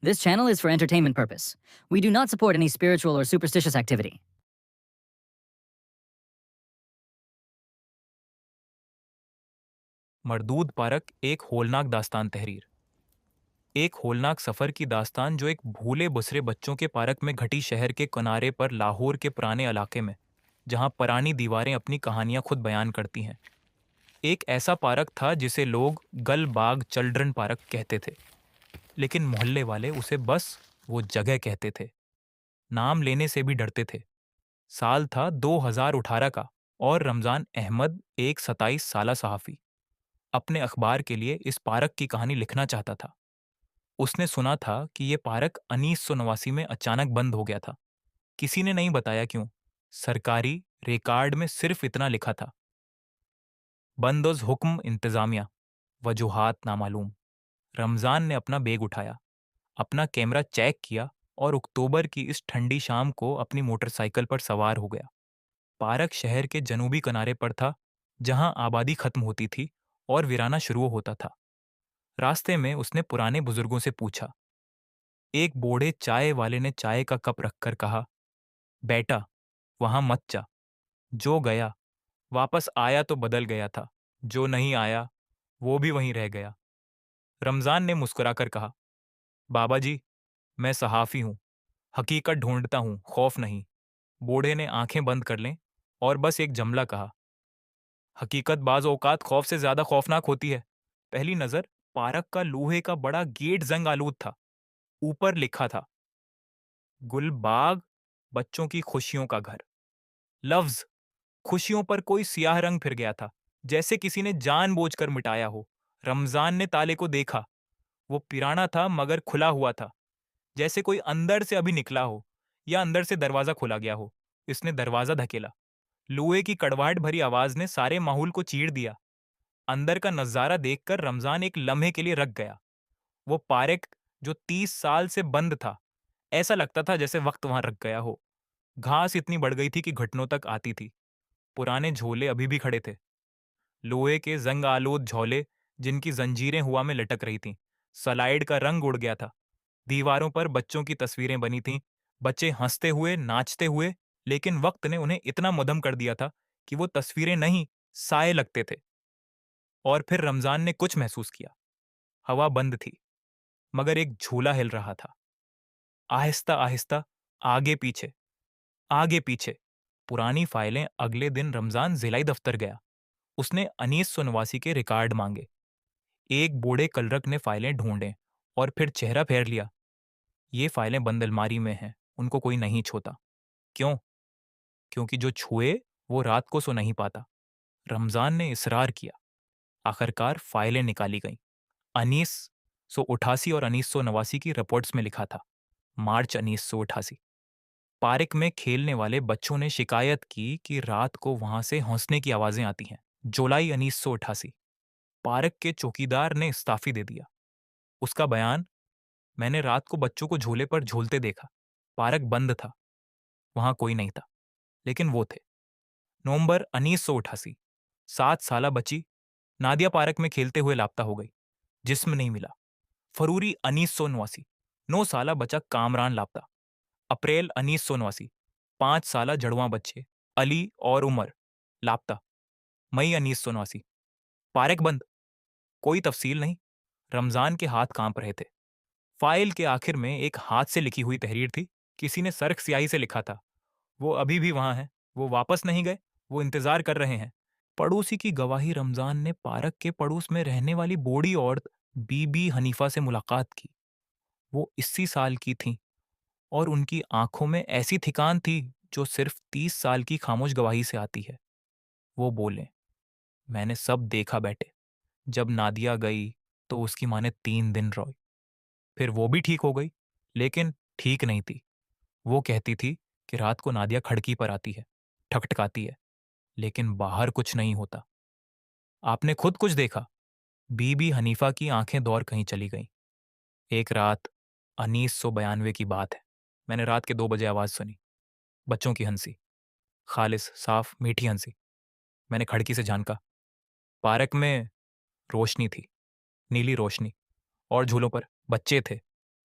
This channel is for entertainment purpose. We do not support any spiritual or superstitious activity. मरदूद पारक एक होलनाक दास्तान तहरीर। एक होलनाक सफ़र की दास्तान जो एक भूले बुसरे बच्चों के पारक में घटी, शहर के किनारे पर लाहौर के पुराने इलाके में, जहां पुरानी दीवारें अपनी कहानियां खुद बयान करती हैं। एक ऐसा पार्क था जिसे लोग गल बाग चिल्ड्रन पार्क कहते थे, लेकिन मोहल्ले वाले उसे बस वो जगह कहते थे। नाम लेने से भी डरते थे। साल था 2018 का, और रमज़ान अहमद एक 27 साला सहाफ़ी अपने अखबार के लिए इस पार्क की कहानी लिखना चाहता था। उसने सुना था कि ये पार्क 1989 में अचानक बंद हो गया था। किसी ने नहीं बताया क्यों। सरकारी रिकॉर्ड में सिर्फ इतना लिखा था, बंदोज हुक्म इंतजामिया, वजूहात नामालूम। रमज़ान ने अपना बैग उठाया, अपना कैमरा चेक किया और अक्टूबर की इस ठंडी शाम को अपनी मोटरसाइकिल पर सवार हो गया। पार्क शहर के जनूबी किनारे पर था, जहां आबादी खत्म होती थी और वीराना शुरू होता था। रास्ते में उसने पुराने बुजुर्गों से पूछा। एक बूढ़े चाय वाले ने चाय का कप रखकर कहा, बेटा, वहां मत जा। जो गया वापस आया तो बदल गया था, जो नहीं आया वो भी वहीं रह गया। रमजान ने मुस्कुराकर कहा, बाबा जी, मैं सहाफ़ी हूं, हकीकत ढूंढता हूं, खौफ नहीं। बूढ़े ने आंखें बंद कर लें और बस एक जमला कहा, हकीकत बाज़ औकात खौफ से ज्यादा खौफनाक होती है। पहली नजर पार्क का लोहे का बड़ा गेट जंग आलूद था। ऊपर लिखा था, गुलबाग, बच्चों की खुशियों का घर। लफ्ज खुशियों पर कोई सियाह रंग फिर गया था, जैसे किसी ने जानबूझकर मिटाया हो। रमजान ने ताले को देखा। वो पुराना था मगर खुला हुआ था, जैसे कोई अंदर से अभी निकला हो या अंदर से दरवाजा खोला गया हो। इसने दरवाजा धकेला। लोहे की कड़वाहट भरी आवाज ने सारे माहौल को चीर दिया। अंदर का नजारा देखकर रमजान एक लम्हे के लिए रक गया। वो पार्क जो 30 साल से बंद था, ऐसा लगता था जैसे वक्त वहां रक गया हो। घास इतनी बढ़ गई थी कि घुटनों तक आती थी। पुराने झोले अभी भी खड़े थे, लोहे के जंग आलूद झोले जिनकी जंजीरें हुआ में लटक रही थीं। स्लाइड का रंग उड़ गया था। दीवारों पर बच्चों की तस्वीरें बनी थीं, बच्चे हंसते हुए, नाचते हुए, लेकिन वक्त ने उन्हें इतना मुदम कर दिया था कि वो तस्वीरें नहीं, साए लगते थे। और फिर रमजान ने कुछ महसूस किया। हवा बंद थी, मगर एक झूला हिल रहा था, आहिस्ता आहिस्ता, आगे पीछे, आगे पीछे। पुरानी फाइलें। अगले दिन रमजान जिलाई दफ्तर गया। उसने अनीस सोनवासी के रिकॉर्ड मांगे। एक बूढ़े कलरक ने फाइलें ढूंढे और फिर चेहरा फेर लिया। ये फाइलें बंद अलमारी में हैं, उनको कोई नहीं छूता। क्यों? क्योंकि जो छुए वो रात को सो नहीं पाता। रमजान ने इसरार किया। आखिरकार फाइलें निकाली गईं। 1988 और 1989 की रिपोर्ट्स में लिखा था, मार्च 1988। पार्क में खेलने वाले बच्चों ने शिकायत की कि रात को वहां से हंसने की आवाजें आती हैं। जुलाई 1988। पार्क के चौकीदार ने इस्तीफा दे दिया। उसका बयान, मैंने रात को बच्चों को झूले पर झूलते देखा। पार्क बंद था, वहां कोई नहीं था, लेकिन वो थे। नवंबर 1988। 7 साला बच्ची नादिया पार्क में खेलते हुए लापता हो गई, जिस्म नहीं मिला। फरवरी 1989। 9 साला बच्चा कामरान लापता। अप्रैल 1989। 5 साला जड़वां बच्चे अली और उमर लापता। मई 1989। पार्क बंद, कोई तफसील नहीं। रमजान के हाथ कांप रहे थे। फाइल के आखिर में एक हाथ से लिखी हुई तहरीर थी। किसी ने सर्ख स्याही से लिखा था, वो अभी भी वहां हैं, वो वापस नहीं गए, वो इंतजार कर रहे हैं। पड़ोसी की गवाही। रमजान ने पार्क के पड़ोस में रहने वाली बूढ़ी औरत बीबी हनीफा से मुलाकात की। वो 80 साल की थीं और उनकी आंखों में ऐसी थकान थी जो सिर्फ 30 साल की खामोश गवाही से आती है। वो बोले, मैंने सब देखा बेटे। जब नादिया गई तो उसकी माँ ने 3 दिन रोई। फिर वो भी ठीक हो गई, लेकिन ठीक नहीं थी। वो कहती थी कि रात को नादिया खिड़की पर आती है, ठकठकाती है, लेकिन बाहर कुछ नहीं होता। आपने खुद कुछ देखा? बीबी हनीफा की आंखें दौड़ कहीं चली गईं। एक रात 1992 की बात है। मैंने रात के 2 बजे आवाज सुनी, बच्चों की हंसी, खालिस साफ मीठी हंसी। मैंने खिड़की से झांका। पार्क में रोशनी थी, नीली रोशनी, और झूलों पर बच्चे थे।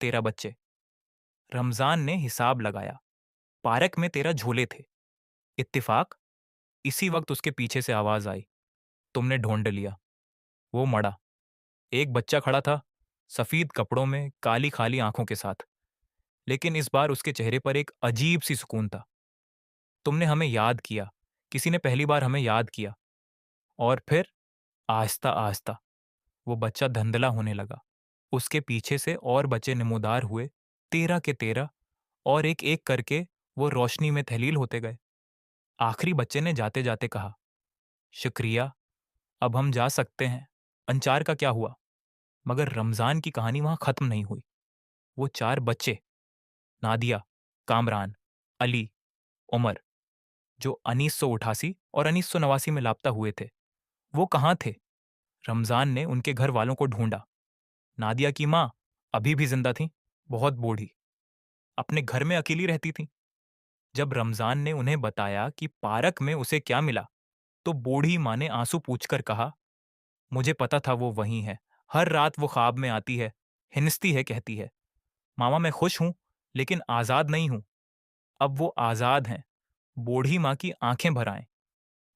13 बच्चे। रमजान ने हिसाब लगाया। पार्क में 13 झूले थे। इत्तिफाक, इसी वक्त उसके पीछे से आवाज आई, तुमने ढूंढ लिया। वो मड़ा। एक बच्चा खड़ा था, सफेद कपड़ों में, काली खाली आंखों के साथ, लेकिन इस बार उसके चेहरे पर एक अजीब सी सुकून था। तुमने हमें याद किया, किसी ने पहली बार हमें याद किया। और फिर आहिस्ता आहिस्ता वो बच्चा धंधला होने लगा। उसके पीछे से और बच्चे नमूदार हुए, 13 के 13, और एक एक करके वो रोशनी में तहलील होते गए। आखिरी बच्चे ने जाते जाते कहा, शुक्रिया, अब हम जा सकते हैं। अंचार का क्या हुआ? मगर रमजान की कहानी वहां खत्म नहीं हुई। वो 4 बच्चे, नादिया, कामरान, अली, उमर, जो 1988 और 1989 में लापता हुए थे, वो कहाँ थे? रमजान ने उनके घर वालों को ढूंढा। नादिया की माँ अभी भी जिंदा थी, बहुत बूढ़ी, अपने घर में अकेली रहती थी। जब रमजान ने उन्हें बताया कि पार्क में उसे क्या मिला, तो बूढ़ी माँ ने आंसू पूछकर कहा, मुझे पता था वो वहीं है। हर रात वो ख्वाब में आती है, हिंसती है, कहती है, मामा मैं खुश हूं, लेकिन आजाद नहीं हूं। अब वो आजाद हैं। बूढ़ी माँ की आंखें भर आएं।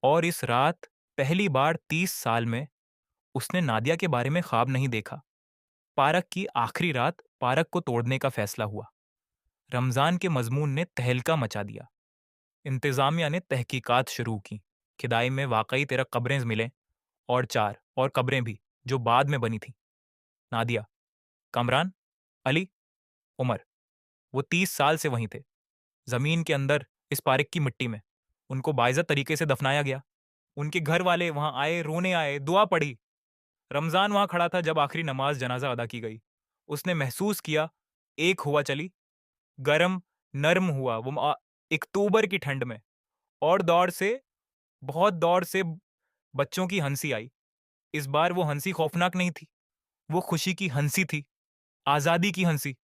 और इस रात पहली बार 30 साल में उसने नादिया के बारे में ख्वाब नहीं देखा। पार्क की आखिरी रात पार्क को तोड़ने का फैसला हुआ। रमजान के मजमून ने तहलका मचा दिया। इंतजामिया ने तहकीकात शुरू की। खुदाई में वाकई 13 कब्रें मिले, और 4 और कब्रें भी जो बाद में बनी थी। नादिया, कमरान, अली, उमर, वो 30 साल से वहीं थे, जमीन के अंदर, इस पार्क की मिट्टी में। उनको बाइज्जत तरीके से दफनाया गया। उनके घर वाले वहां आए, रोने आए, दुआ पढ़ी। रमजान वहां खड़ा था जब आखिरी नमाज जनाजा अदा की गई। उसने महसूस किया, एक हुआ चली, गरम, नर्म हुआ वो अक्टूबर की ठंड में। और दौर से, बहुत दौर से बच्चों की हंसी आई। इस बार वो हंसी खौफनाक नहीं थी, वो खुशी की हंसी थी, आजादी की हंसी।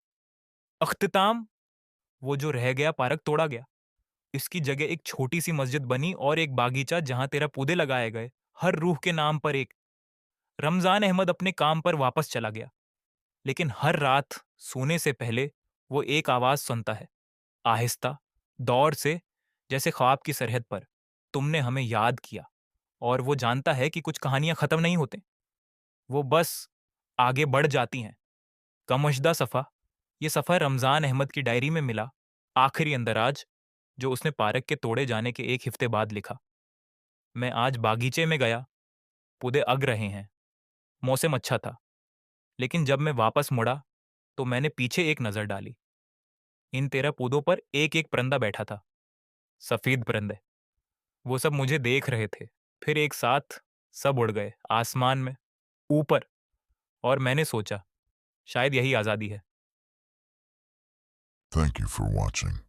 अख्तिताम, वो जो रह गया पार्क तोड़ा गया। इसकी जगह एक छोटी सी मस्जिद बनी और एक बागीचा जहां 13 पौधे लगाए गए, हर रूह के नाम पर एक। रमजान अहमद अपने काम पर वापस चला गया, लेकिन हर रात सोने से पहले वो एक आवाज सुनता है, आहिस्ता, दौर से, जैसे ख्वाब की सरहद पर, तुमने हमें याद किया। और वो जानता है कि कुछ कहानियां खत्म नहीं होते, वो बस आगे बढ़ जाती हैं। कमशदा सफ़ा, ये सफ़र रमजान अहमद की डायरी में मिला, आखिरी अंदराज, जो उसने पार्क के तोड़े जाने के एक हफ्ते बाद लिखा। मैं आज बागीचे में गया, पौधे अग रहे हैं, मौसम अच्छा था, लेकिन जब मैं वापस मुड़ा तो मैंने पीछे एक नजर डाली। इन 13 पौधों पर एक एक परिंदा बैठा था, सफेद परिंदे। वो सब मुझे देख रहे थे। फिर एक साथ सब उड़ गए आसमान में, ऊपर। और मैंने सोचा, शायद यही आजादी है। Thank you for watching.